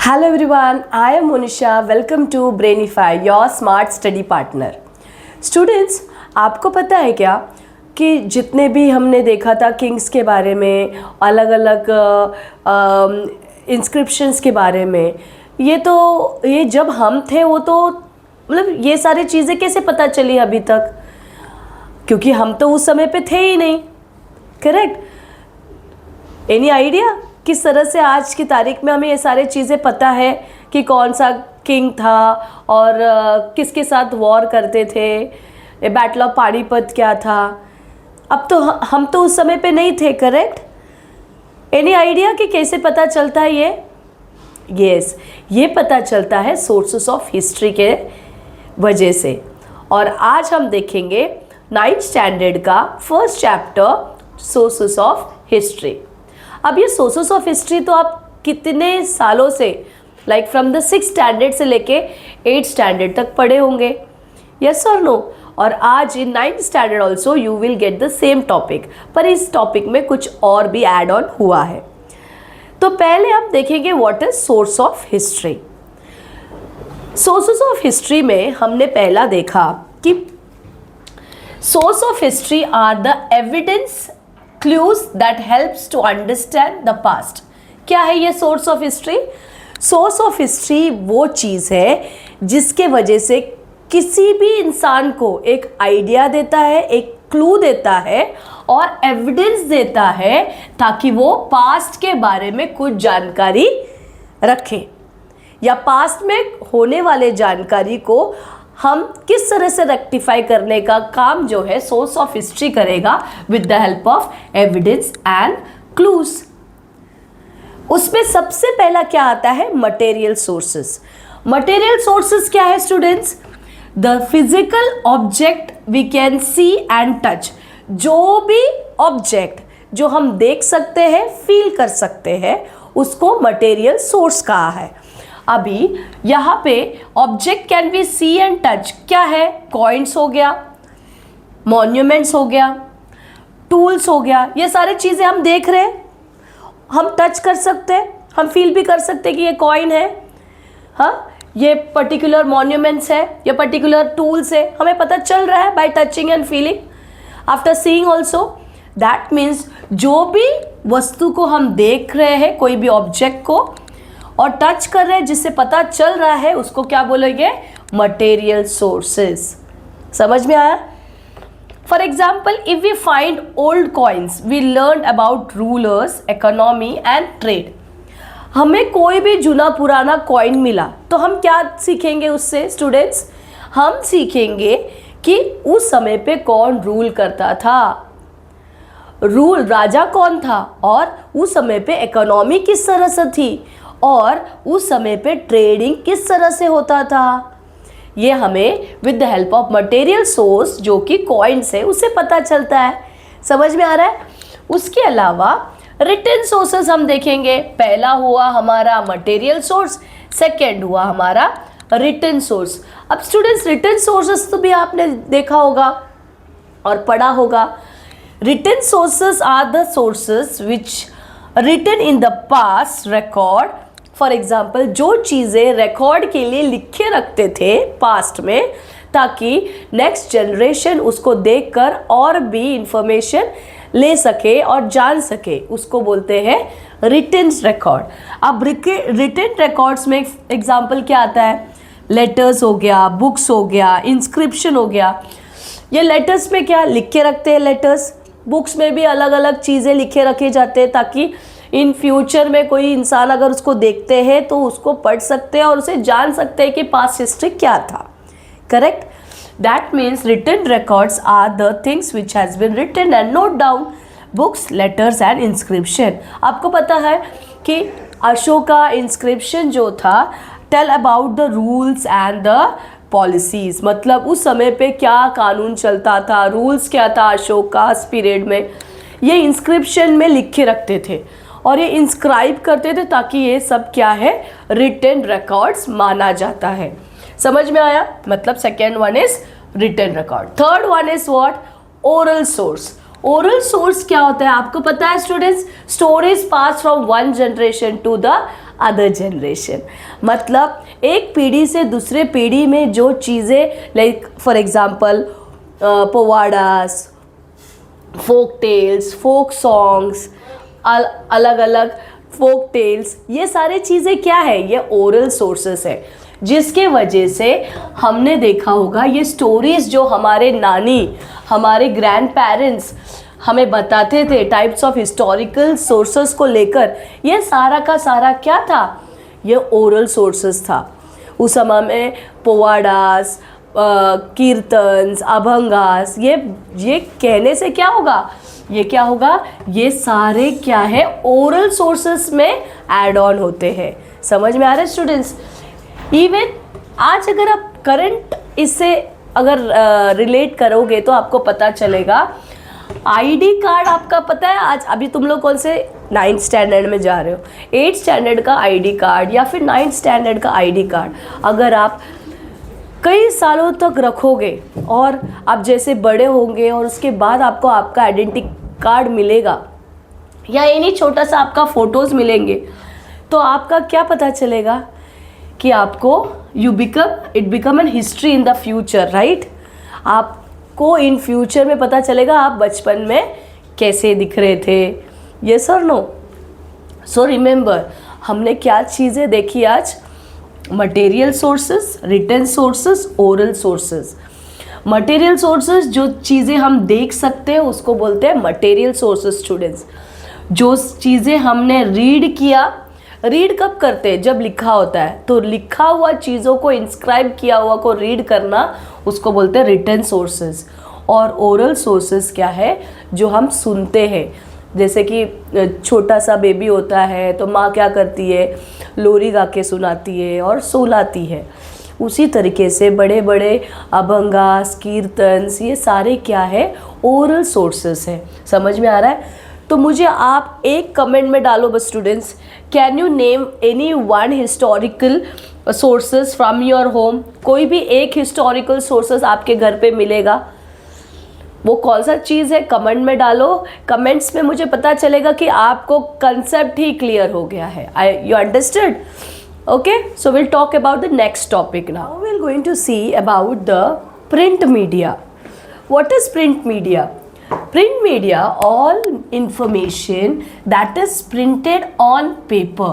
Hello everyone, I am Monisha. Welcome to Brainify, your smart study partner. Students, आपको पता है क्या कि जितने भी हमने देखा था किंग्स के बारे में, अलग अलग इंस्क्रिप्शंस के बारे में, ये जब हम थे वो तो मतलब ये सारी चीज़ें कैसे पता चली अभी तक, क्योंकि हम तो उस समय पे थे ही नहीं. करेक्ट? एनी आइडिया किस तरह से आज की तारीख में हमें ये सारी चीज़ें पता है कि कौन सा किंग था और किसके साथ वॉर करते थे, बैटल ऑफ पानीपत क्या था. अब तो हम तो उस समय पे नहीं थे. करेक्ट? एनी आइडिया कि कैसे पता चलता है ये? यस, ये पता चलता है सोर्सेस ऑफ हिस्ट्री के वजह से. और आज हम देखेंगे 9th स्टैंडर्ड का first chapter sources of history. अब ये सोर्सेस ऑफ हिस्ट्री तो आप कितने सालों से like from the 6th standard से लेके 8th स्टैंडर्ड तक पढ़े होंगे. यस और नो? और आज इन 9th standard also you will get the same topic, पर इस टॉपिक में कुछ और भी ऐड ऑन हुआ है. तो पहले हम देखेंगे what is source of history. Sources of history में हमने पहला देखा कि source of history are the evidence clues that helps to understand the past. क्या है ये source of history? Source of history वो चीज़ है जिसके वजह से किसी भी इंसान को एक आइडिया देता है, एक क्लू देता है और एविडेंस देता है ताकि वो पास्ट के बारे में कुछ जानकारी रखे, या पास्ट में होने वाले जानकारी को हम किस तरह से रेक्टिफाई करने का काम जो है सोर्स ऑफ हिस्ट्री करेगा with the help of evidence and clues. उसमें सबसे पहला क्या आता है? Material sources. मटेरियल सोर्सेस क्या है students? The physical object we can see and touch. जो भी ऑब्जेक्ट जो हम देख सकते हैं, फील कर सकते हैं, उसको मटेरियल सोर्स कहा है. अभी यहाँ पे object can be see and touch क्या है? कॉइन्स हो गया, मॉन्यूमेंट्स हो गया, टूल्स हो गया. ये सारी चीज़ें हम देख रहे हैं, हम टच कर सकते हैं, हम फील भी कर सकते हैं कि ये कॉइन है, हाँ ये पर्टिकुलर मॉन्यूमेंट्स है, ये पर्टिकुलर टूल्स है. हमें पता चल रहा है bye touching and feeling, after seeing also. That means जो भी वस्तु को हम देख रहे हैं, कोई भी ऑब्जेक्ट को, और टच कर रहे हैं, जिससे पता चल रहा है, उसको क्या बोलेंगे? Material sources. समझ में आया? For example, if we find old coins we learn about rulers, economy and trade. हमें कोई भी जुना पुराना कॉइन मिला तो हम क्या सीखेंगे उससे स्टूडेंट्स? हम सीखेंगे कि उस समय पे कौन रूल करता था, राजा कौन था, और उस समय पे इकोनॉमी किस तरह से थी, और उस समय पे ट्रेडिंग किस तरह से होता था. ये हमें with the help of material source जो कि कॉइन्स है उससे पता चलता है. समझ में आ रहा है? उसके अलावा रिटन सोर्सेस हम देखेंगे. पहला हुआ हमारा मटेरियल सोर्स, सेकेंड हुआ हमारा रिटन सोर्स. अब स्टूडेंट्स, रिटन सोर्सेस तो भी आपने देखा होगा और पढ़ा होगा. Written sources are the sources which written in the past record. For example, जो चीज़ें रिकॉर्ड के लिए लिखे रखते थे पास्ट में, ताकि नेक्स्ट जनरेशन उसको देखकर और भी इंफॉर्मेशन ले सके और जान सके, उसको बोलते हैं रिटन रिकॉर्ड. अब रिटन रिकॉर्ड्स में एग्जाम्पल क्या आता है? लेटर्स हो गया, बुक्स हो गया, इंस्क्रिप्शन हो गया. ये लेटर्स में क्या लिख के रखते हैं? लेटर्स. बुक्स में भी अलग अलग चीज़ें लिखे रखे जाते हैं ताकि इन फ्यूचर में कोई इंसान अगर उसको देखते हैं तो उसको पढ़ सकते हैं और उसे जान सकते हैं कि पास्ट हिस्ट्री क्या था. Correct? That means written records are the things which has been written and note down. Books, letters and inscription. आपको पता है कि अशोका इंस्क्रिप्शन जो था tell about the rules and the policies. मतलब उस समय पे क्या कानून चलता था, रूल्स क्या था अशोका पीरियड में, ये इंस्क्रिप्शन में लिख के रखते थे और ये इंस्क्राइब करते थे ताकि ये सब क्या है? रिटन रिकॉर्ड्स माना जाता है. समझ में आया? मतलब second one is written record. Third one is what? Oral source. Oral source क्या होता है आपको पता है students? Stories pass from one generation to the other generation. मतलब एक पीढ़ी से दूसरे पीढ़ी में जो चीज़ें, like for example powadas, folk tales, folk songs, अलग अलग फोक टेल्स, ये सारी चीज़ें क्या है, ये ओरल सोर्सेस है, जिसके वजह से हमने देखा होगा ये स्टोरीज़ जो हमारे नानी, हमारे ग्रैंड पेरेंट्स हमें बताते थे टाइप्स ऑफ हिस्टोरिकल सोर्सेस को लेकर, ये सारा का सारा क्या था, ये ओरल सोर्सेस था। उस समय में पोवाडास, कीर्तन्स, अभंगास, ये कहने से क्या होगा, ये क्या होगा, ये सारे क्या है, ओरल सोर्सेस में ऐड ऑन होते हैं। समझ में आ रहा है स्टूडेंट्स? इवन आज अगर आप करंट इससे अगर रिलेट करोगे तो आपको पता चलेगा, आईडी कार्ड आपका पता है, आज अभी तुम लोग कौन से 9th स्टैंडर्ड में जा रहे हो, 8th स्टैंडर्ड का आईडी कार्ड या फिर 9th स्टैंडर्ड का आईडी कार्ड अगर आप कई सालों तक रखोगे और आप जैसे बड़े होंगे और उसके बाद आपको आपका आइडेंटिटी कार्ड मिलेगा या यानी छोटा सा आपका फ़ोटोज़ मिलेंगे, तो आपका क्या पता चलेगा कि आपको it become an history in the future, right? आपको इन फ्यूचर में पता चलेगा आप बचपन में कैसे दिख रहे थे, यस और नो? सो रिमेंबर, हमने क्या चीज़ें देखी आज? Material sources, written sources, oral sources. Material sources जो चीज़ें हम देख सकते हैं उसको बोलते हैं मटेरियल सोर्सेस स्टूडेंट्स। जो चीज़ें हमने रीड किया, रीड कब करते हैं, जब लिखा होता है, तो लिखा हुआ चीज़ों को, इंस्क्राइब किया हुआ को रीड करना, उसको बोलते हैं रिटन सोर्सेस। और ओरल सोर्सेस क्या है, जो हम सुनते हैं, जैसे कि छोटा सा बेबी होता है तो माँ क्या करती है, लोरी गा के सुनाती है और सुलाती है। उसी तरीके से बड़े बड़े अभंगास, कीर्तन्स, ये सारे क्या है, ओरल सोर्सेस है। समझ में आ रहा है? तो मुझे आप एक कमेंट में डालो बस students, can you name any one historical sources from your home? कोई भी एक हिस्टोरिकल सोर्सेस आपके घर पे मिलेगा, वो कौन सा चीज़ है, कमेंट में डालो। कमेंट्स में मुझे पता चलेगा कि आपको कंसेप्ट ही क्लियर हो गया है। You understood? Okay, so will talk about the next topic now. We are going to see about the print media. What is print media? Print media, all information that is printed on paper,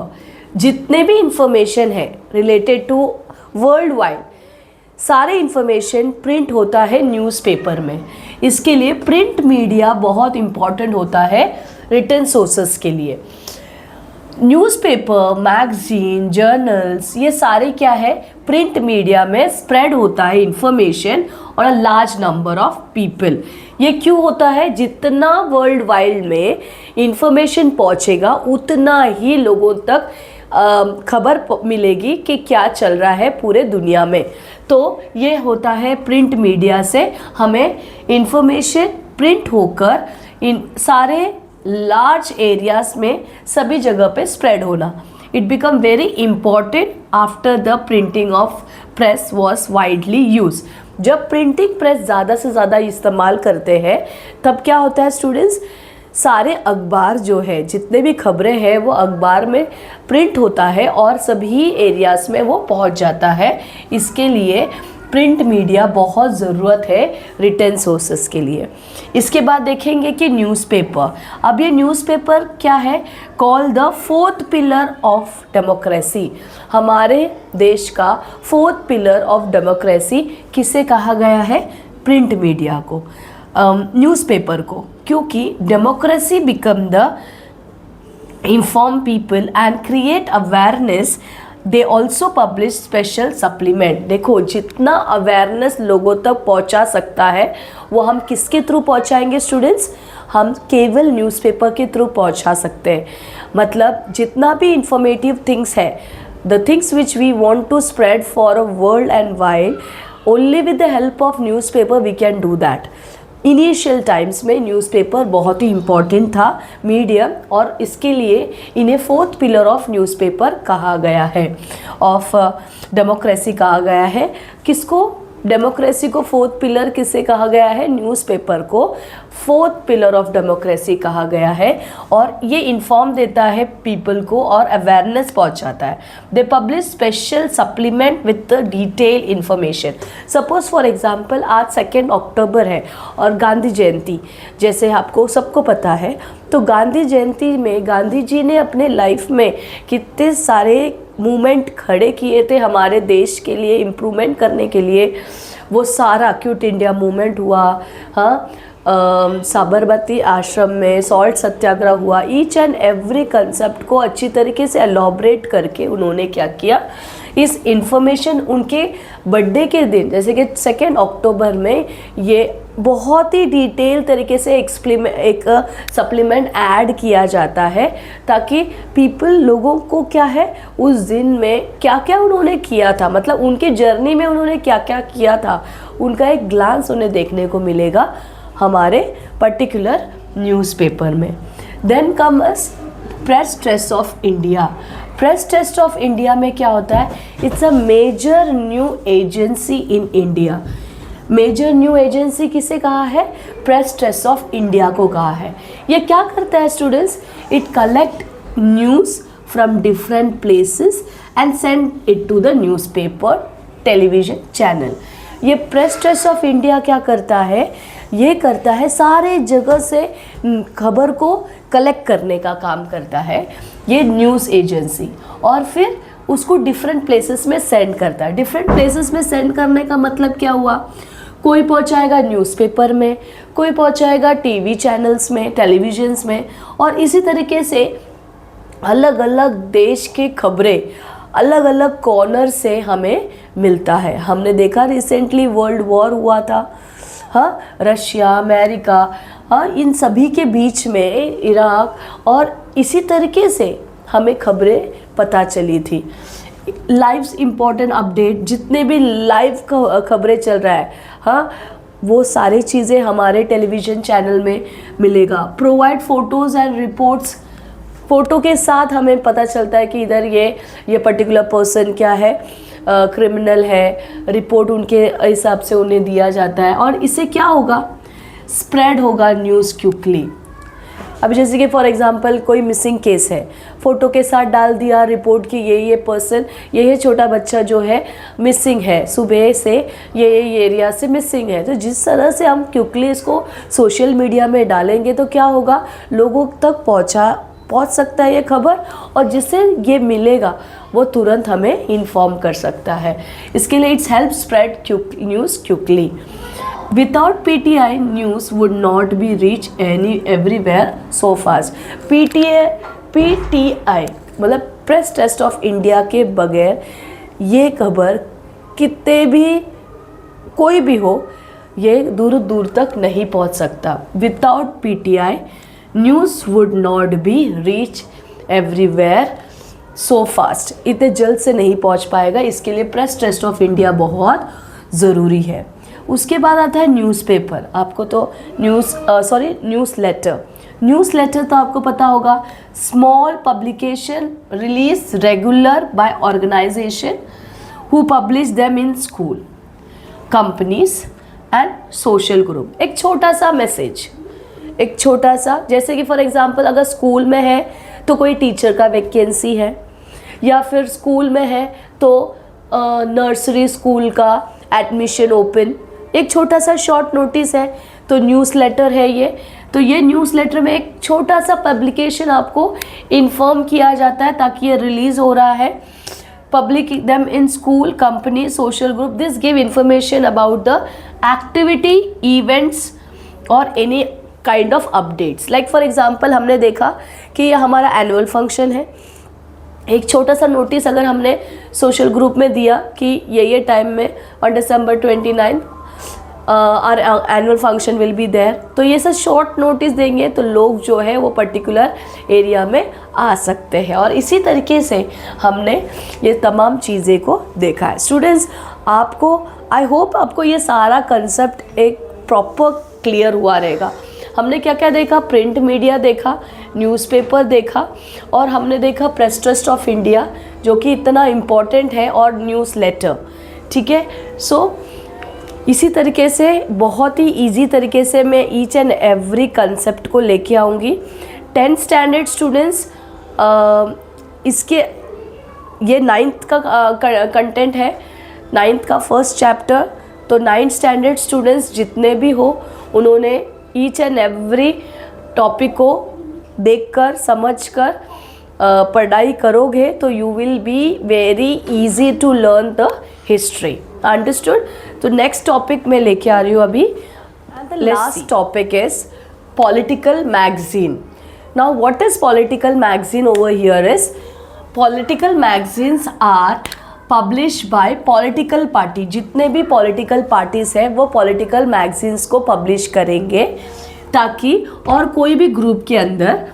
जितने भी information है related to world wide, सारे information print होता है newspaper में। इसके लिए print media बहुत इम्पॉर्टेंट होता है रिटन सोर्सेस के लिए। न्यूज़पेपर, मैगजीन, जर्नल्स, ये सारे क्या है, प्रिंट मीडिया में स्प्रेड होता है इंफॉर्मेशन और a large number of people. ये क्यों होता है? जितना वर्ल्ड वाइड में इंफॉर्मेशन पहुंचेगा उतना ही लोगों तक खबर मिलेगी कि क्या चल रहा है पूरे दुनिया में। तो ये होता है प्रिंट मीडिया से हमें इंफॉर्मेशन प्रिंट होकर इन सारे लार्ज एरियाज में सभी जगह पे स्प्रेड होना। It become very important after the printing of press was widely use. जब प्रिंटिंग प्रेस ज़्यादा से ज़्यादा इस्तेमाल करते हैं तब क्या होता है स्टूडेंट्स, सारे अखबार जो है, जितने भी खबरें हैं वो अखबार में प्रिंट होता है और सभी एरियाज में वो पहुंच जाता है। इसके लिए प्रिंट मीडिया बहुत ज़रूरत है रिटन सोर्सेस के लिए। इसके बाद देखेंगे कि न्यूज़पेपर। अब ये न्यूज़पेपर क्या है, called the fourth pillar of democracy. हमारे देश का फोर्थ पिलर ऑफ डेमोक्रेसी किसे कहा गया है? प्रिंट मीडिया को, न्यूज़पेपर को, क्योंकि democracy become the inform people and create awareness. They also publish special supplement. देखो, जितना अवेयरनेस लोगों तक पहुंचा सकता है वो हम किसके थ्रू पहुंचाएंगे स्टूडेंट्स? हम केवल न्यूज़पेपर के थ्रू पहुंचा सकते हैं। मतलब जितना भी इंफॉर्मेटिव थिंग्स है, the things which we want to spread for a world and wide, only with the help of newspaper we can do that. Initial times में न्यूज़पेपर बहुत ही इम्पॉर्टेंट था मीडियम, और इसके लिए इन्हें फोर्थ पिलर ऑफ न्यूज़पेपर कहा गया है, ऑफ डेमोक्रेसी कहा गया है। किसको? डेमोक्रेसी को फोर्थ पिलर किसे कहा गया है? न्यूज़पेपर को फोर्थ पिलर ऑफ डेमोक्रेसी कहा गया है। और ये इन्फॉर्म देता है पीपल को और अवेयरनेस पहुंचाता है। They publish special supplement with the detail information. Suppose for example आज 2 अक्टूबर है और गांधी जयंती, जैसे आपको सबको पता है, तो गांधी जयंती में गांधी जी ने अपने लाइफ में कितने सारे मूवमेंट खड़े किए थे हमारे देश के लिए, इम्प्रूवमेंट करने के लिए। वो सारा क्विट इंडिया मूवमेंट हुआ, हाँ, साबरमती आश्रम में सॉल्ट सत्याग्रह हुआ। ईच एंड एवरी कंसेप्ट को अच्छी तरीके से एलॉबरेट करके उन्होंने क्या किया, इस इंफॉर्मेशन उनके बर्थडे के दिन, जैसे कि 2 अक्टूबर में, ये बहुत ही डिटेल तरीके से एक सप्लीमेंट ऐड किया जाता है ताकि पीपल, लोगों को क्या है उस दिन में क्या क्या उन्होंने किया था, मतलब उनके जर्नी में उन्होंने क्या क्या किया था, उनका एक ग्लांस उन्हें देखने को मिलेगा हमारे पर्टिकुलर न्यूज़पेपर में। Then comes press trust of India. Press trust of India में क्या होता है? It's a major new agency in India. Major new agency किसे कहा है? प्रेस ट्रस्ट ऑफ इंडिया को कहा है। ये क्या करता है students? It collect news from different places and send it to the newspaper, television channel. ये प्रेस ट्रस्ट ऑफ इंडिया क्या करता है? ये करता है सारे जगह से खबर को कलेक्ट करने का काम करता है ये न्यूज़ एजेंसी, और फिर उसको डिफरेंट प्लेसेस में सेंड करता है। डिफरेंट प्लेसेस में सेंड करने का मतलब क्या हुआ? कोई पहुंचाएगा न्यूज़पेपर में, कोई पहुंचाएगा टीवी चैनल्स में, टेलीविजन्स में, और इसी तरीके से अलग अलग देश के खबरें अलग अलग कॉर्नर से हमें मिलता है। हमने देखा रिसेंटली वर्ल्ड वॉर हुआ था, हाँ, रशिया, अमेरिका, हाँ, इन सभी के बीच में इराक, और इसी तरीके से हमें खबरें पता चली थी। लाइव्स इम्पोर्टेंट अपडेट, जितने भी लाइव खबरें चल रहा है, हाँ, वो सारी चीज़ें हमारे टेलीविज़न चैनल में मिलेगा। Provide photos and reports. Photo के साथ हमें पता चलता है कि इधर ये पर्टिकुलर पर्सन क्या है, क्रिमिनल है, रिपोर्ट उनके हिसाब से उन्हें दिया जाता है, और इससे क्या होगा? स्प्रेड होगा न्यूज़ क्विकली। अब जैसे कि फॉर एग्जांपल कोई मिसिंग केस है, फ़ोटो के साथ डाल दिया रिपोर्ट की ये पर्सन, ये छोटा बच्चा जो है मिसिंग है, सुबह से ये एरिया से मिसिंग है। तो जिस तरह से हम क्विकली इसको सोशल मीडिया में डालेंगे तो क्या होगा, लोगों तक पहुंच सकता है ये खबर, और जिससे ये मिलेगा वो तुरंत हमें इन्फॉर्म कर सकता है। इसके लिए it's help spread news quickly. Without PTI, news would not be reach everywhere so fast. PTI मतलब प्रेस ट्रस्ट ऑफ इंडिया के बगैर ये खबर कितने भी कोई भी हो, ये दूर दूर तक नहीं पहुंच सकता। Without PTI, news would not be reach everywhere so fast. इतने जल्द से नहीं पहुंच पाएगा, इसके लिए प्रेस ट्रस्ट ऑफ इंडिया बहुत ज़रूरी है। उसके बाद आता है न्यूज़पेपर। आपको तो न्यूज़ लेटर तो आपको पता होगा, small publication release regular by organization who publish them in school, companies and social group. एक छोटा सा मैसेज, एक छोटा सा, जैसे कि फॉर एग्जांपल अगर स्कूल में है तो कोई टीचर का वैकेंसी है, या फिर स्कूल में है तो नर्सरी स्कूल का एडमिशन ओपन, एक छोटा सा शॉर्ट नोटिस है, तो न्यूज़ लेटर है ये। तो ये न्यूज़ लेटर में एक छोटा सा पब्लिकेशन आपको इन्फॉर्म किया जाता है ताकि ये रिलीज़ हो रहा है। Public them in school, company, social group, this give information about the activity, events और any kind of updates. Like for example हमने देखा कि ये हमारा एनुअल फंक्शन है, एक छोटा सा नोटिस अगर हमने सोशल ग्रुप में दिया कि ये टाइम में on December 29 our annual function will be there, तो ये सब शॉर्ट नोटिस देंगे तो लोग जो है वो पर्टिकुलर एरिया में आ सकते हैं। और इसी तरीके से हमने ये तमाम चीज़ें को देखा है। स्टूडेंट्स, आपको आई होप आपको ये सारा कंसेप्ट एक प्रॉपर क्लियर हुआ रहेगा। हमने क्या क्या देखा? प्रिंट मीडिया देखा, न्यूज़पेपर देखा, और हमने देखा प्रेस ट्रस्ट ऑफ इंडिया जो कि इतना इम्पॉर्टेंट है, और न्यूज़ लेटर। ठीक है, सो इसी तरीके से बहुत ही इजी तरीके से मैं ईच एंड एवरी कंसेप्ट को लेके आऊँगी। 10th स्टैंडर्ड स्टूडेंट्स, इसके ये 9th का कंटेंट है, 9th का फर्स्ट चैप्टर। तो 9th स्टैंडर्ड स्टूडेंट्स जितने भी हो, उन्होंने ईच एंड एवरी टॉपिक को देखकर समझकर पढ़ाई करोगे तो you will be very easy to learn the history. Understood? तो नेक्स्ट टॉपिक मैं लेके आ रही हूँ अभी। Last topic is political magazine. Now what is political magazine over here is, political magazines are publish by political party. जितने भी political parties हैं वो पॉलिटिकल मैगजीन्स को पब्लिश करेंगे, ताकि और कोई भी ग्रुप के अंदर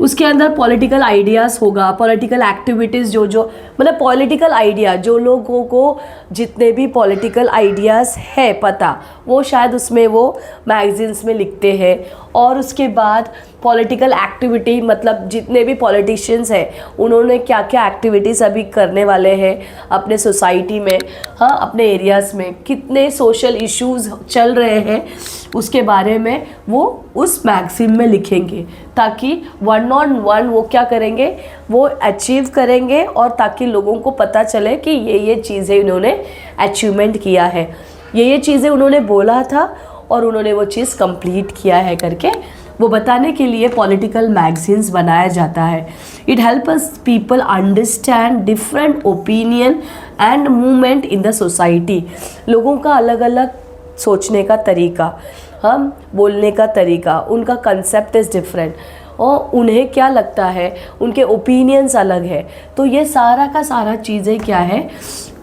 उसके अंदर पॉलिटिकल आइडियाज़ होगा, पॉलिटिकल एक्टिविटीज़ जो मतलब पॉलिटिकल आइडिया, जो लोगों को जितने भी पॉलिटिकल आइडियाज़ है पता, वो शायद उसमें वो मैगजीन्स में लिखते हैं। और उसके बाद पॉलिटिकल एक्टिविटी, मतलब जितने भी पॉलिटिशियंस हैं उन्होंने क्या क्या एक्टिविटीज़ अभी करने वाले हैं अपने सोसाइटी में, हाँ अपने एरियाज़ में कितने सोशल इश्यूज़ चल रहे हैं, उसके बारे में वो उस मैगजीन में लिखेंगे, ताकि 1-on-1 वो क्या करेंगे, वो अचीव करेंगे, और ताकि लोगों को पता चले कि ये चीज़ें इन्होंने अचीवमेंट किया है, ये चीज़ें उन्होंने बोला था और उन्होंने वो चीज़ कंप्लीट किया है करके वो बताने के लिए पॉलिटिकल मैगजीन्स बनाया जाता है। It help us people understand different opinion and movement in the society. लोगों का अलग अलग सोचने का तरीका, हम बोलने का तरीका, उनका कंसेप्ट इज़ डिफरेंट, और उन्हें क्या लगता है, उनके ओपिनियंस अलग है। तो ये सारा का सारा चीज़ें क्या है,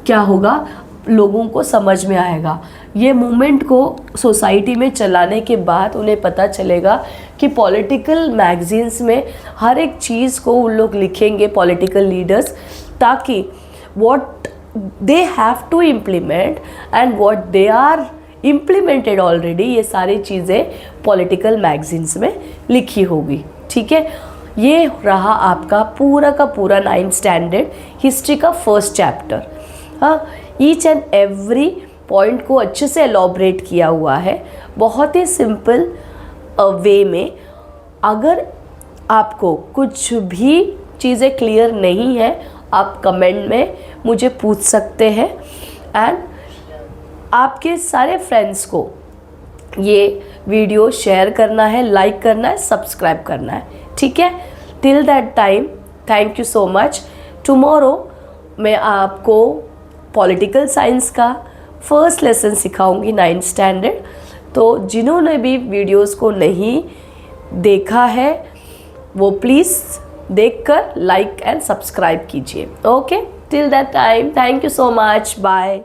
क्या होगा, लोगों को समझ में आएगा। ये मूवमेंट को सोसाइटी में चलाने के बाद उन्हें पता चलेगा कि पॉलिटिकल मैगजीन्स में हर एक चीज़ को उन लोग लिखेंगे, पॉलिटिकल लीडर्स, ताकि what they have to implement and what they are implemented already, ये सारी चीज़ें पॉलिटिकल मैगजीन्स में लिखी होगी। ठीक है, ये रहा आपका पूरा का पूरा 9th स्टैंडर्ड हिस्ट्री का फर्स्ट चैप्टर। हाँ, ईच एंड एवरी पॉइंट को अच्छे से एलॉबरेट किया हुआ है, बहुत ही सिंपल वे में। अगर आपको कुछ भी चीज़ें क्लियर नहीं है, आप कमेंट में मुझे पूछ सकते हैं, एंड आपके सारे फ्रेंड्स को ये वीडियो शेयर करना है, लाइक करना है, सब्सक्राइब करना है। ठीक है, till that time thank you so much. Tomorrow मैं आपको पॉलिटिकल साइंस का फर्स्ट लेसन सिखाऊंगी 9th स्टैंडर्ड। तो जिन्होंने भी वीडियोस को नहीं देखा है वो प्लीज़ देखकर लाइक एंड सब्सक्राइब कीजिए। Okay, till that time thank you so much, bye.